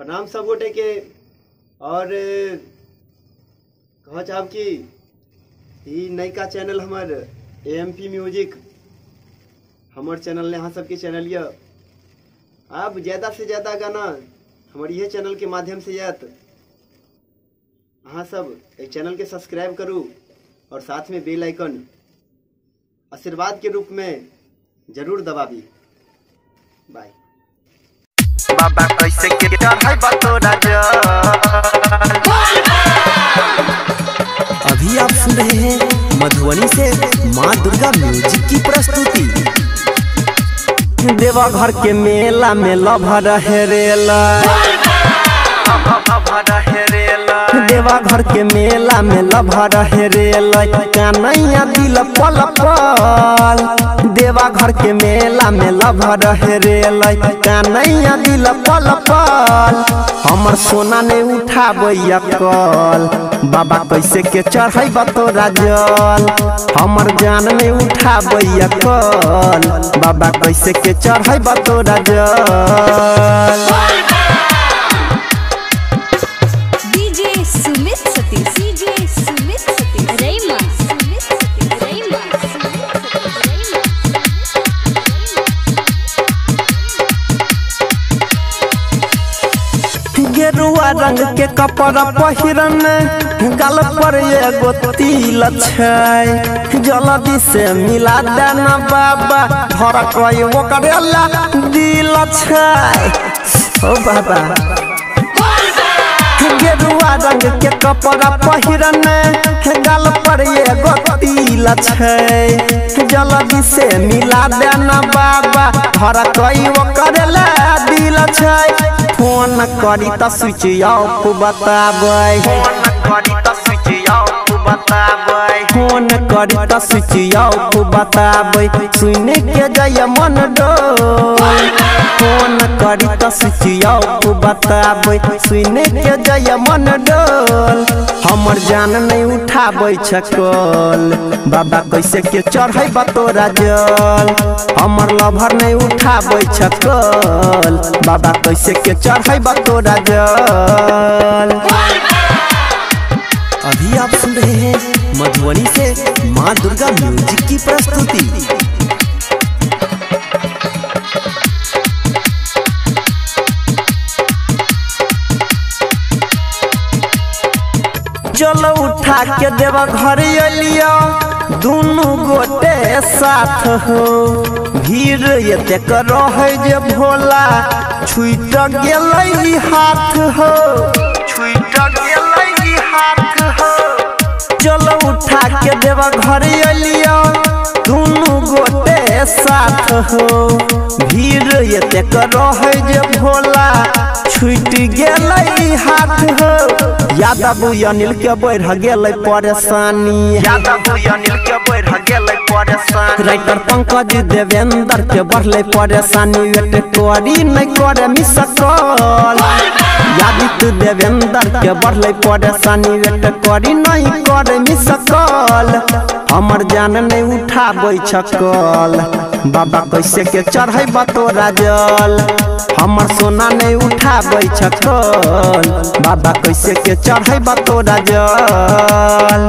प्रणाम सब गोटे के। और कह चाहब कि ई नयका चैनल हमार AMP म्यूजिक हमार चैनल ने अहाँ सबके चैनल ये। आप ज़्यादा से ज़्यादा गाना हमारे यह चैनल के माध्यम से आयत। अहाँ सब एक चैनल के सब्सक्राइब करूँ और साथ में बेल आइकन आशीर्वाद के रूप में जरूर दबावी। बाय। बाबा कैसे के चढ़ाई बतोरा अभी आप सुन रहे हैं मधुबनी से माँ दुर्गा म्यूजिक की प्रस्तुति। देवघर के मेला में लभर हेरेला, देवघर के मेला में लभर हेरेला, कन्हैया दिल पल पल। देवघर के मेला में लभर हेरेला, कन्हैया दिल पल पल। हमर सोना ने उठाबैया कल, बाबा कैसे के चढ़ाई बतोरा जल। हमर जान ने उठाबैया कल, बाबा कैसे के चढ़ाई बतोरा जल। गेरुआ रंग के कपड़ा पहिरन, गाल पर एगो तिल छै। जल्दी से मिला देना बाबा, धर कोई ओकरे ला दिल छै। ओ बाबा गेरुआ रंग के कपड़ा पहिरन, गाल पर एगो तिल छै। जल्दी से मिला देना बाबा, धर कोई ओकरे ला दिल छै। फोन करी त स्विच ऑफ बताबै, फोन करी त स्विच ऑफ बताबै, फोन करी त स्विच ऑफ बताबै। सुन के जय मन डोल, फोन करी त स्विच ऑफ बताबै। सुन के जय मन डोल, हमर जान नहीं उठाबै छकल, बाबा कैसे के चढ़ै बतोरा जल। हमर लभर नहीं उठाबै छकल, बाबा कैसे के चढ़ै बतोरा जल। अभी आप सुन रहे हैं मधुबनी से माँ दुर्गा म्यूजिक की प्रस्तुति। चलो उठा के देवा घर अलिया, दोनों गोटे साथ हो। भीड़ एते रहे जे भोला, छूट गेलै हाथ हो, छूट गेलै हाथ हो। चलो उठा के देवा घर अलिया, दोनों गोटे साथ हो। भीड़ एते रहे जे भोला, छूट गेलै हाथ हो। यादव अनिल के बढ़ गेलै परेशानी, यादव अनिल के बढ़ गेलै परेशानी। राइटर पंकज देवेंद्र के बढ़ले परेशानी, वेट करी नहीं करे मिस कॉल। यादित्य देवेंद्र के बढ़ले परेशानी, वेट करी नहीं करे मिस कॉल। हमर जान नहीं उठाबै छकल, बाबा कैसे के चढ़ै बतोरा जल। हमर सोना नहीं उठाबै छकल, बाबा कैसे के चढ़ै बतोरा जल।